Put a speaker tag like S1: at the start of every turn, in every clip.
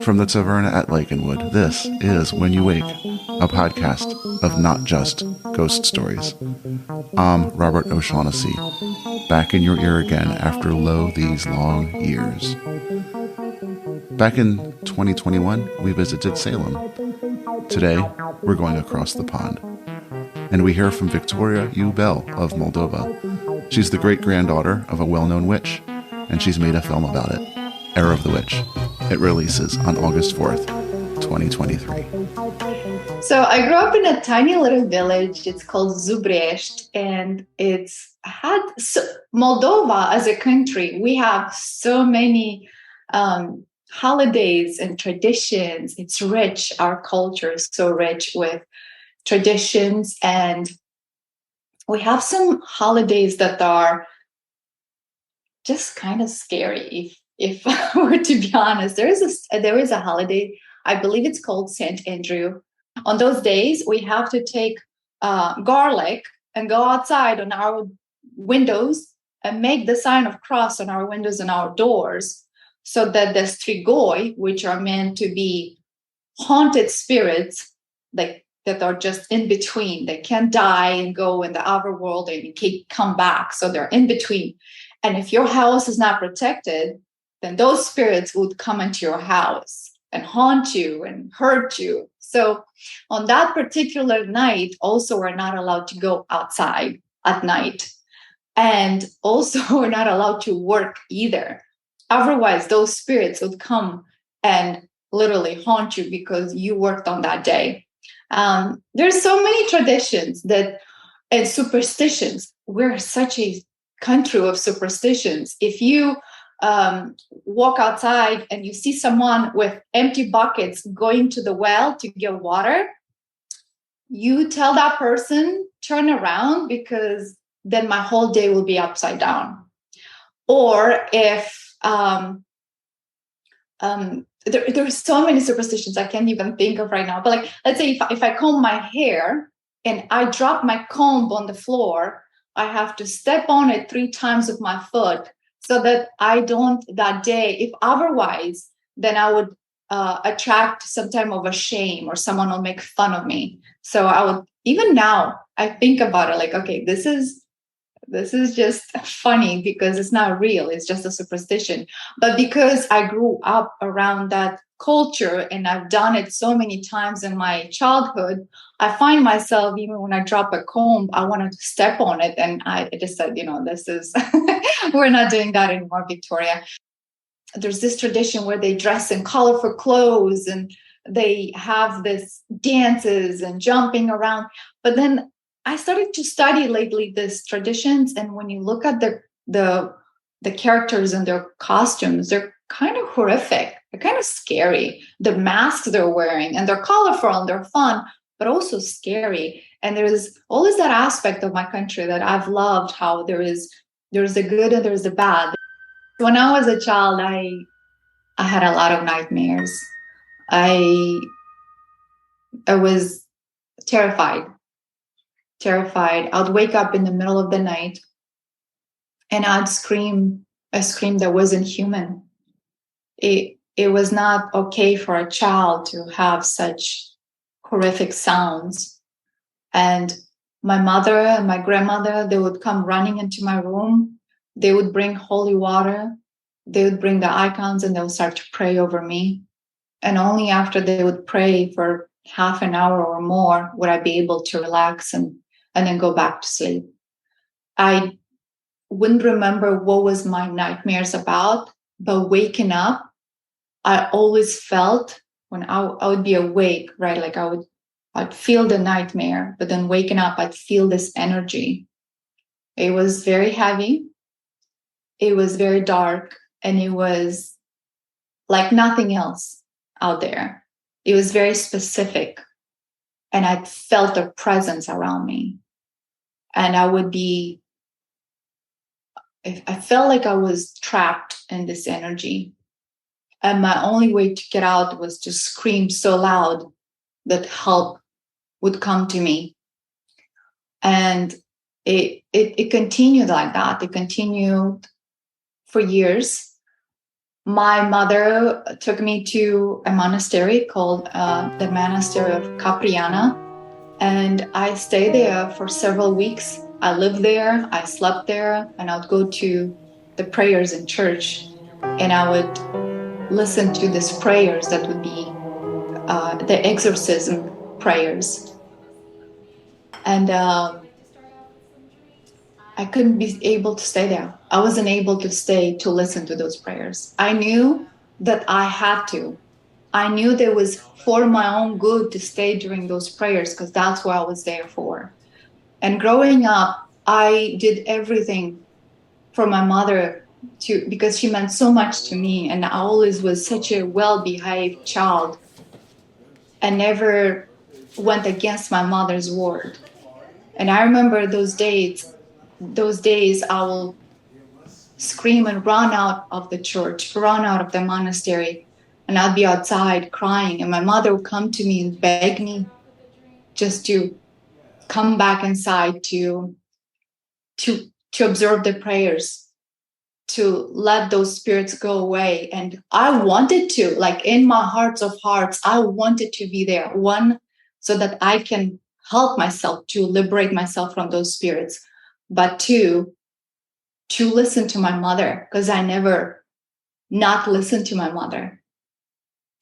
S1: From the Taverna at Lakenwood, this is When You Wake, a podcast of not just ghost stories. I'm Robert O'Shaughnessy, back in your ear again after these long years. Back in 2021, we visited Salem. Today, we're going across the pond. And we hear from Victoriabell of Moldova. She's the great-granddaughter of a well-known witch, and she's made a film about it, Heir of the Witch. It releases on August 4th, 2023.
S2: So I grew up in a tiny little village. It's called Zubrești, and Moldova as a country. We have so many holidays and traditions. It's rich. Our culture is so rich with traditions, and we have some holidays that are just kind of scary. If I were to be honest, there is a holiday. I believe it's called St. Andrew. On those days, we have to take garlic and go outside on our windows and make the sign of cross on our windows and our doors, so that the strigoi, which are meant to be haunted spirits, that are just in between, they can't die and go in the outer world and come back. So they're in between. And if your house is not protected, then those spirits would come into your house and haunt you and hurt you. So on that particular night, also, we're not allowed to go outside at night. And also, we're not allowed to work either. Otherwise, those spirits would come and literally haunt you because you worked on that day. There's so many traditions and superstitions. We're such a country of superstitions. If you walk outside and you see someone with empty buckets going to the well to get water, you tell that person, turn around, because then my whole day will be upside down. Or if there's so many superstitions I can't even think of right now. But like, let's say if I comb my hair and I drop my comb on the floor, I have to step on it 3 times with my foot, so that I don't that day. If otherwise, then I would attract some type of a shame, or someone will make fun of me. So I would, even now, I think about it like, okay, this is just funny because it's not real. It's just a superstition. But because I grew up around that culture and I've done it so many times in my childhood, I find myself, even when I drop a comb, I wanted to step on it. And I just said, this is, we're not doing that anymore, Victoria. There's this tradition where they dress in colorful clothes and they have this dances and jumping around. But then I started to study lately these traditions. And when you look at the characters and their costumes, they're kind of horrific. They're kind of scary. The masks they're wearing, and they're colorful and they're fun, but also scary. And there's always that aspect of my country that I've loved, how there's the good and there's the bad. When I was a child, I had a lot of nightmares. I was terrified. I'd wake up in the middle of the night and I'd scream a scream that wasn't human. It was not okay for a child to have such horrific sounds. And my mother and my grandmother, they would come running into my room. They would bring holy water. They would bring the icons and they would start to pray over me. And only after they would pray for half an hour or more would I be able to relax and then go back to sleep. I wouldn't remember what was my nightmares about, but waking up, I always felt, when I would be awake, right? Like I'd feel the nightmare, but then waking up, I'd feel this energy. It was very heavy. It was very dark, and it was like nothing else out there. It was very specific, and I felt a presence around me. And I felt like I was trapped in this energy. And my only way to get out was to scream so loud that help would come to me. And it continued like that. It continued for years. My mother took me to a monastery called the Monastery of Capriana, and I stayed there for several weeks. I lived there, I slept there, and I would go to the prayers in church, and I would listen to these prayers that would be the exorcism prayers. And I couldn't be able to stay there. I wasn't able to stay to listen to those prayers. I knew that I had to. I knew there was for my own good to stay during those prayers because that's what I was there for. And growing up, I did everything for my mother because she meant so much to me. And I always was such a well-behaved child and never went against my mother's word. And I remember those days I will scream and run out of the church, run out of the monastery, and I'd be outside crying. And my mother would come to me and beg me just to come back inside to observe the prayers, to let those spirits go away. And I wanted to, like in my hearts of hearts, I wanted to be there. One, so that I can help myself to liberate myself from those spirits. But two, to listen to my mother, because I never not listened to my mother.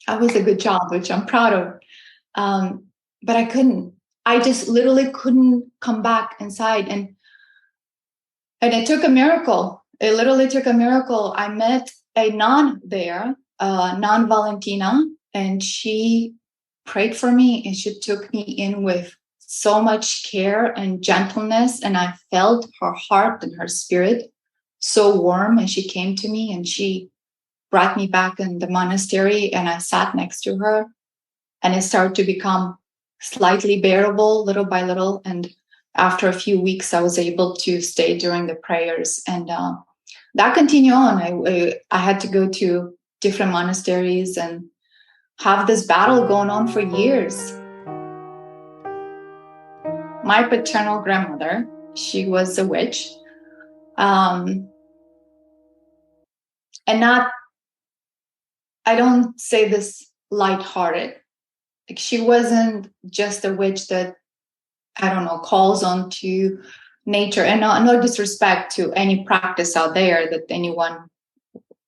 S2: I was a good child, which I'm proud of. But I couldn't. I just literally couldn't come back inside. And it took a miracle. It literally took a miracle. I met a nun there, Nun Valentina, and she prayed for me and she took me in with so much care and gentleness. And I felt her heart and her spirit so warm. And she came to me and she brought me back in the monastery, and I sat next to her, and it started to become slightly bearable little by little. And after a few weeks, I was able to stay during the prayers, and that continued on. I had to go to different monasteries and have this battle going on for years. My paternal grandmother, she was a witch. And I don't say this lighthearted. Like, she wasn't just a witch that, I don't know, calls on to nature, and no disrespect to any practice out there that anyone,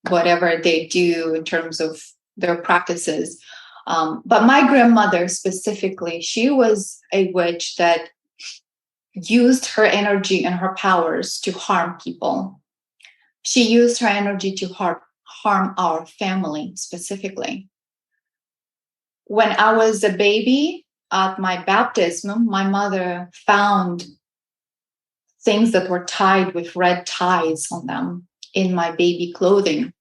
S2: whatever they do in terms of their practices. But my grandmother specifically, she was a witch that used her energy and her powers to harm people. She used her energy to harm our family specifically. When I was a baby, at my baptism, my mother found things that were tied with red ties on them in my baby clothing.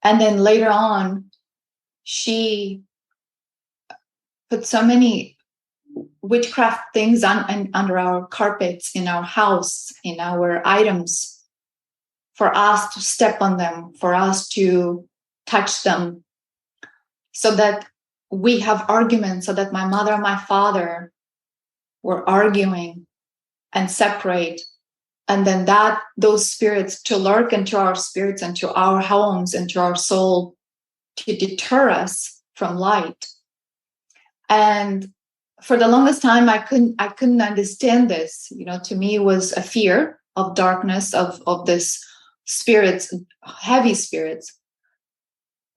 S2: And then later on, she put so many witchcraft things under our carpets, in our house, in our items, for us to step on them, for us to touch them, so that we have arguments, so that my mother and my father were arguing and separate. And then those spirits to lurk into our spirits and to our homes and to our soul, to deter us from light. And for the longest time, I couldn't understand this. To me, it was a fear of darkness, of this spirits, heavy spirits.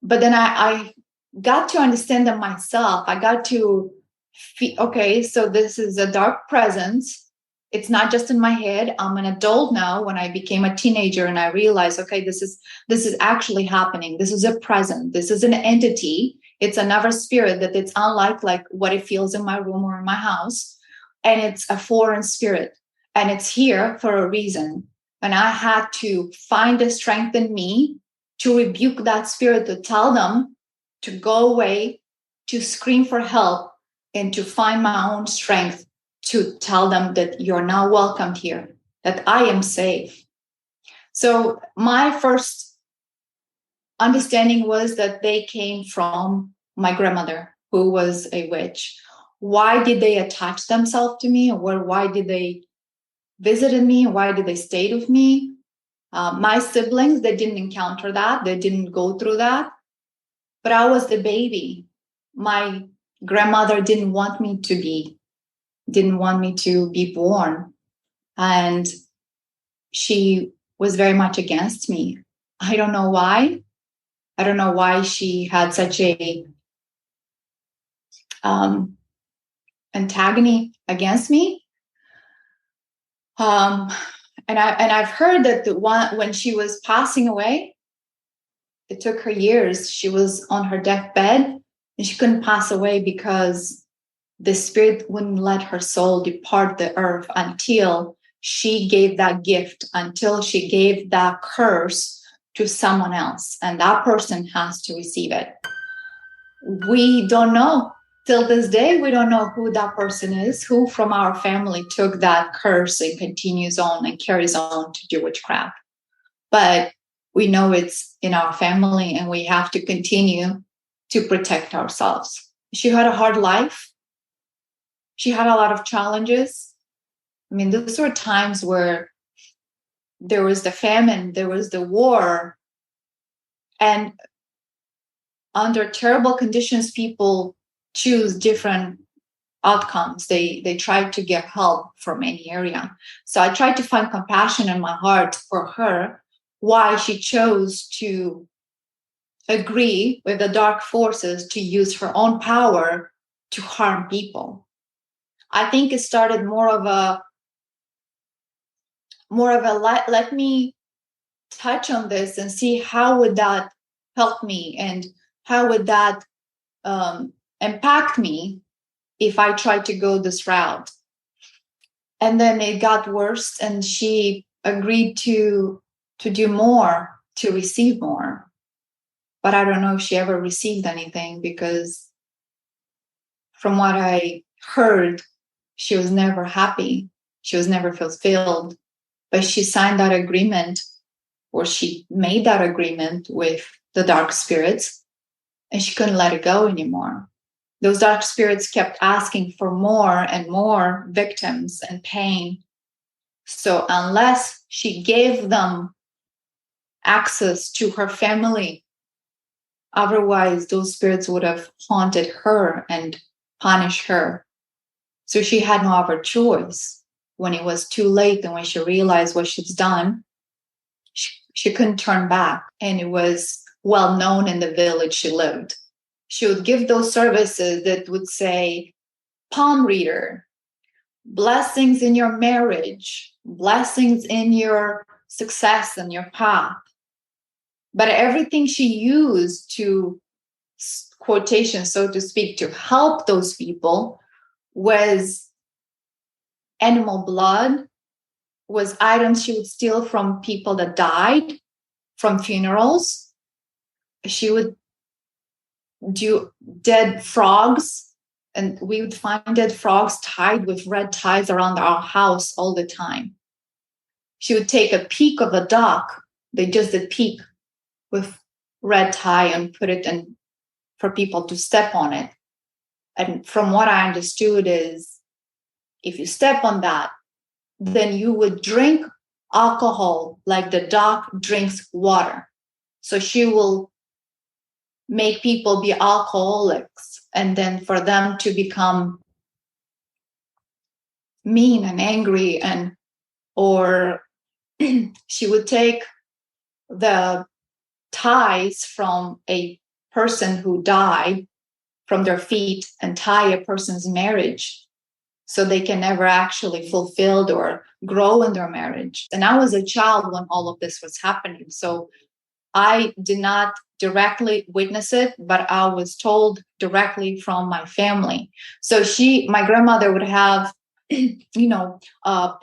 S2: But then I got to understand them myself. I got to feel, okay, so this is a dark presence. It's not just in my head. I'm an adult now. When I became a teenager and I realized, okay, this is actually happening. This is a present. This is an entity. It's another spirit that it's unlike like what it feels in my room or in my house. And it's a foreign spirit. And it's here for a reason. And I had to find the strength in me to rebuke that spirit, to tell them to go away, to scream for help, and to find my own strength to tell them that you're now welcomed here, that I am safe. So my first understanding was that they came from my grandmother, who was a witch. Why did they attach themselves to me? Or why did they visit me? Why did they stay with me? My siblings, they didn't encounter that. They didn't go through that. But I was the baby. My grandmother didn't want me to be born. And she was very much against me. I don't know why. I don't know why she had such a antagonism against me. And I've heard that when she was passing away, it took her years. She was on her deathbed and she couldn't pass away because the spirit wouldn't let her soul depart the earth until she gave that gift, until she gave that curse to someone else. And that person has to receive it. We don't know. Till this day, we don't know who that person is, who from our family took that curse and continues on and carries on to do witchcraft. But we know it's in our family and we have to continue to protect ourselves. She had a hard life. She had a lot of challenges. I mean, those were times where there was the famine, there was the war, and under terrible conditions, people choose different outcomes. They try to get help from any area. So I tried to find compassion in my heart for her, why she chose to agree with the dark forces to use her own power to harm people. I think it started more of a let me touch on this and see how would that help me and how would that impact me if I tried to go this route. And then it got worse and she agreed to do more, to receive more. But I don't know if she ever received anything, because from what I heard, she was never happy. She was never fulfilled. But she signed that agreement, or she made that agreement with the dark spirits, and she couldn't let it go anymore. Those dark spirits kept asking for more and more victims and pain. So unless she gave them access to her family, otherwise those spirits would have haunted her and punished her. So she had no other choice. When it was too late and when she realized what she's done, she couldn't turn back. And it was well known in the village she lived. She would give those services that would say, palm reader, blessings in your marriage, blessings in your success and your path. But everything she used to, quotation, so to speak, to help those people was animal blood, was items she would steal from people that died, from funerals. She would do dead frogs, and we would find dead frogs tied with red ties around our house all the time. She would take a peak of a duck. They just did peak with red tie and put it in for people to step on it. And from what I understood is, if you step on that, then you would drink alcohol like the duck drinks water. So she will make people be alcoholics, and then for them to become mean and angry, and or she would take the ties from a person who died from their feet and tie a person's marriage so they can never actually fulfill or grow in their marriage. And I was a child when all of this was happening. So I did not directly witness it, but I was told directly from my family. So my grandmother would have,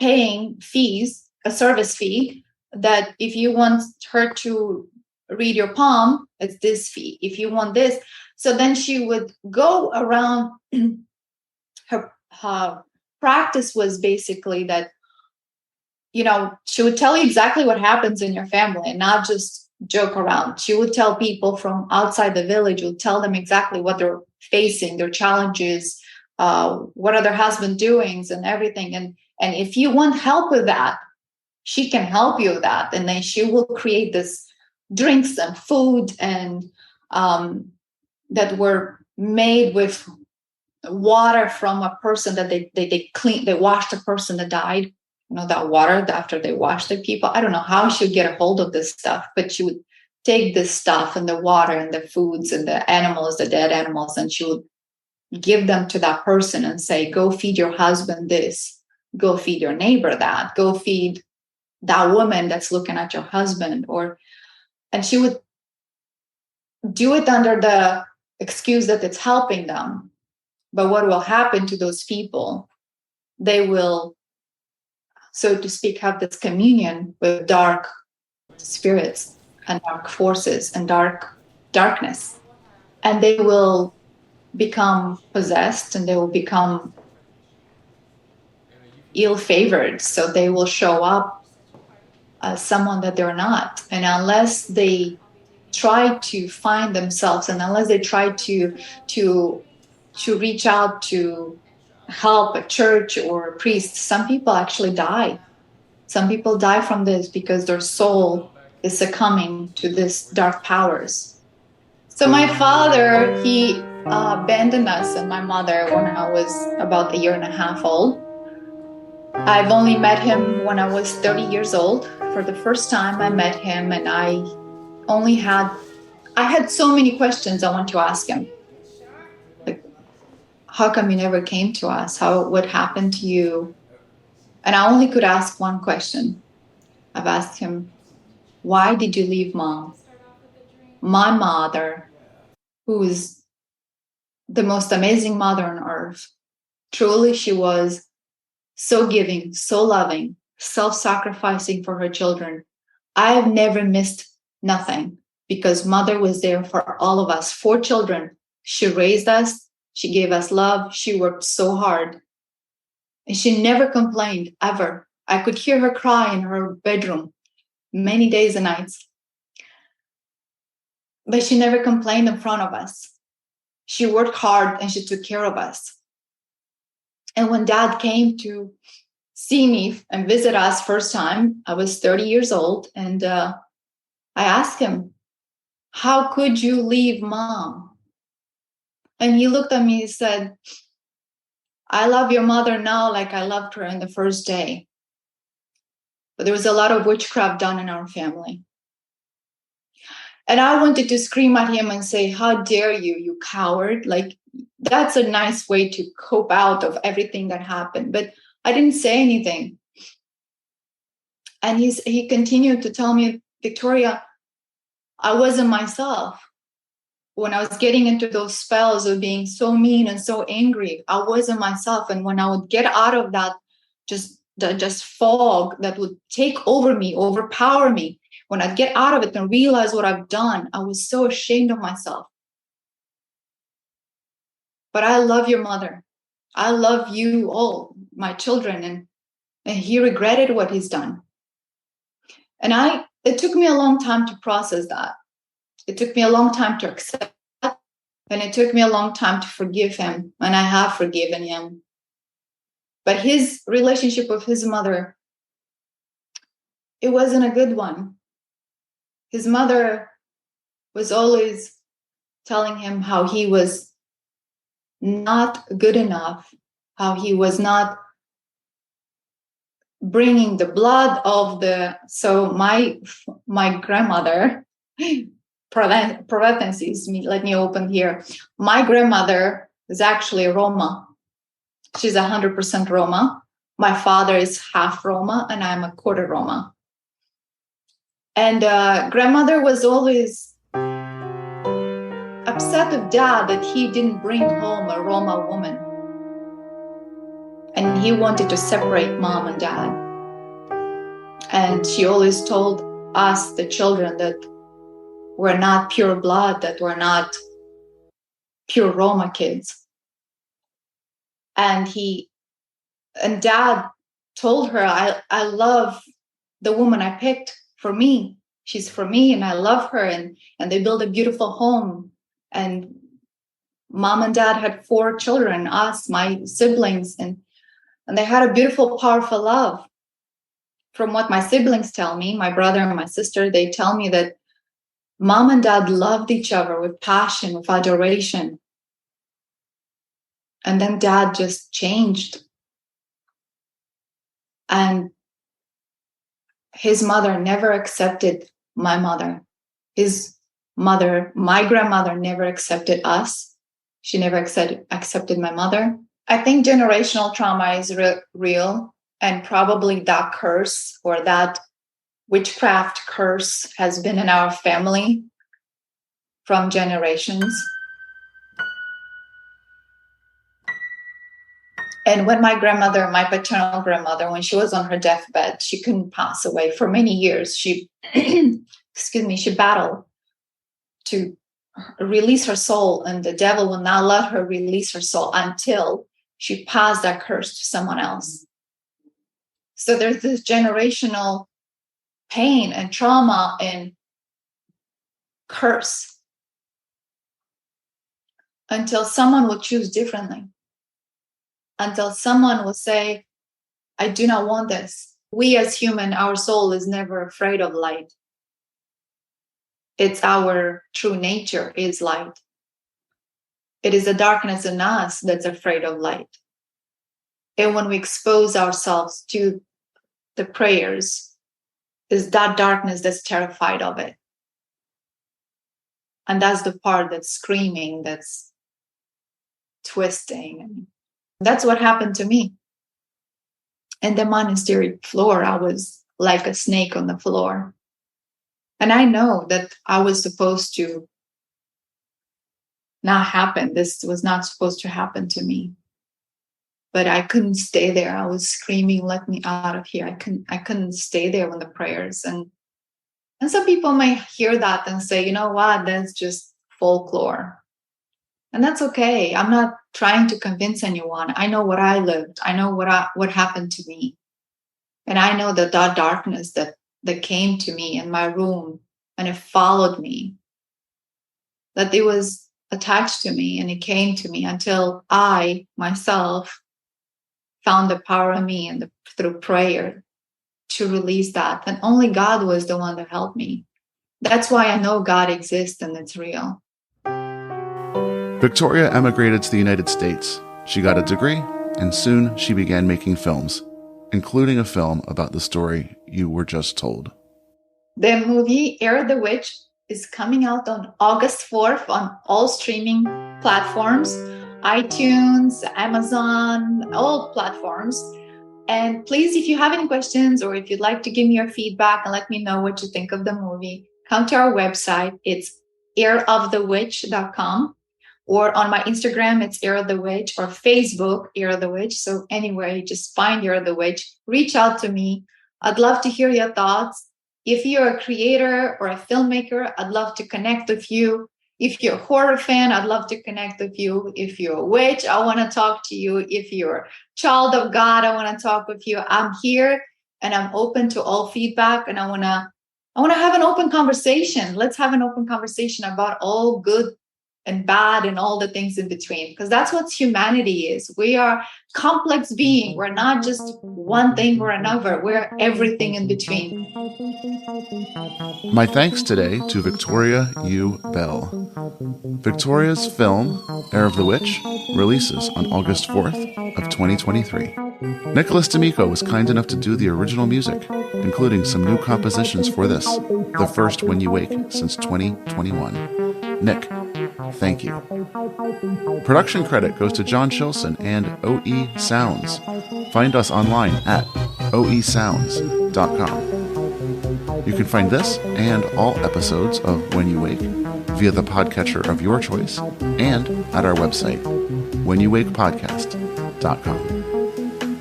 S2: paying fees, a service fee, that if you want her to read your palm, it's this fee. If you want this. So then she would go around. Her practice was basically that, she would tell you exactly what happens in your family and not just joke around. She would tell people from outside the village, would tell them exactly what they're facing, their challenges, what are their husband doings and everything. And if you want help with that, she can help you with that. And then she will create this drinks and food and that were made with water from a person that they clean, they washed the person that died, that water after they washed the people. I don't know how she would get a hold of this stuff, but she would take this stuff and the water and the foods and the animals, the dead animals, and she would give them to that person and say, go feed your husband this, go feed your neighbor that, go feed that woman that's looking at your husband. And she would do it under the excuse that it's helping them. But what will happen to those people? They will, so to speak, have this communion with dark spirits and dark forces and darkness. And they will become possessed and they will become ill-favored. So they will show up as someone that they're not. And unless they try to find themselves and unless they try to reach out to help a church or a priest, some people actually die. Some people die from this because their soul is succumbing to these dark powers. So my father, he abandoned us and my mother when I was about a year and a half old. I've only met him when I was 30 years old. For the first time I met him, and I had so many questions I want to ask him. Like, how come you never came to us? What happened to you? And I only could ask one question. I've asked him, why did you leave mom? My mother, who is the most amazing mother on earth. Truly, she was so giving, so loving, self-sacrificing for her children. I have never missed nothing because mother was there for all of us, 4 children. She raised us. She gave us love. She worked so hard. And she never complained, ever. I could hear her cry in her bedroom many days and nights. But she never complained in front of us. She worked hard and she took care of us. And when dad came to see me and visit us first time, I was 30 years old. And I asked him, how could you leave mom? And he looked at me and said, I love your mother now like I loved her in the first day. But there was a lot of witchcraft done in our family. And I wanted to scream at him and say, how dare you, you coward? Like, that's a nice way to cope out of everything that happened. But I didn't say anything. And he continued to tell me, Victoria, I wasn't myself. When I was getting into those spells of being so mean and so angry, I wasn't myself. And when I would get out of that, just fog that would take over me, overpower me, when I'd get out of it and realize what I've done, I was so ashamed of myself. But I love your mother. I love you all, my children. And he regretted what he's done. And it took me a long time to process that. It took me a long time to accept that. And it took me a long time to forgive him. And I have forgiven him. But his relationship with his mother, it wasn't a good one. His mother was always telling him how he was not good enough, how he was not bringing the blood of so my grandmother, parentheses, let me open here. My grandmother is actually a Roma. She's 100% Roma. My father is half Roma and I'm a quarter Roma. And grandmother was always upset with dad that he didn't bring home a Roma woman. And he wanted to separate mom and dad. And she always told us, the children, that we're not pure blood, that we're not pure Roma kids. And dad told her, I love the woman I picked for me. She's for me and I love her. And they built a beautiful home. And mom and dad had 4 children, us, my siblings, and they had a beautiful, powerful love from what my siblings tell me, my brother and my sister, they tell me that mom and dad loved each other with passion, with adoration. And then dad just changed. And his mother never accepted my mother. His mother, my grandmother, never accepted us. She never accepted my mother. I think generational trauma is real. And probably that curse or that witchcraft curse has been in our family from generations. And when my grandmother, my paternal grandmother, when she was on her deathbed, she couldn't pass away for many years. She, she battled to release her soul, and the devil will not let her release her soul until she passed that curse to someone else. So there's this generational pain and trauma and curse until someone will choose differently. Until someone will say, I do not want this. We as human, our soul is never afraid of light. It's our true nature is light. It is the darkness in us that's afraid of light. And when we expose ourselves to the prayers, is that darkness that's terrified of it. And that's the part that's screaming, that's twisting. That's what happened to me. In the monastery floor, I was like a snake on the floor. And I know that I was supposed to not happen. This was not supposed to happen to me. But I couldn't stay there. I was screaming, let me out of here. I couldn't stay there with the prayers. And some people may hear that and say, you know what, that's just folklore. And that's okay. I'm not trying to convince anyone. I know what I lived. I know what happened to me. And I know that darkness that came to me in my room and it followed me, that it was attached to me and it came to me until I myself found the power in me and through prayer to release that. And only God was the one that helped me. That's why I know God exists and it's real.
S1: Victoria emigrated to the United States. She got a degree, and soon she began making films, including a film about the story you were just told.
S2: The movie Heir the Witch is coming out on August 4th on all streaming platforms, iTunes, Amazon, all platforms. And please, if you have any questions or if you'd like to give me your feedback and let me know what you think of the movie, come to our website. It's heirofthewitch.com. Or on my Instagram, it's Heir of the Witch, or Facebook, Heir of the Witch. So anyway, just find Heir of the Witch. Reach out to me. I'd love to hear your thoughts. If you're a creator or a filmmaker, I'd love to connect with you. If you're a horror fan, I'd love to connect with you. If you're a witch, I want to talk to you. If you're a child of God, I want to talk with you. I'm here and I'm open to all feedback, and I want to have an open conversation. Let's have an open conversation about all good and bad and all the things in between, because that's what humanity is. We are complex being. We're not just one thing or another. We're everything in between.
S1: My thanks today to Victoria U. Bell. Victoria's film, Heir of the Witch, releases on August 4th of 2023. Nicholas D'Amico was kind enough to do the original music, including some new compositions for this, the first When You Wake since 2021. Nick, thank you. Production credit goes to John Shilson and OE Sounds. Find us online at oesounds.com. You can find this and all episodes of When You Wake via the podcatcher of your choice and at our website, whenyouwakepodcast.com.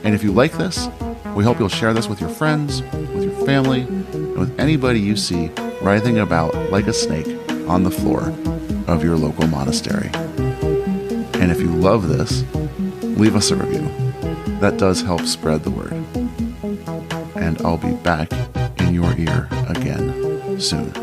S1: And if you like this, we hope you'll share this with your friends, with your family, and with anybody you see writhing about like a snake on the floor of your local monastery. And if you love this, leave us a review. That does help spread the word. And I'll be back in your ear again soon.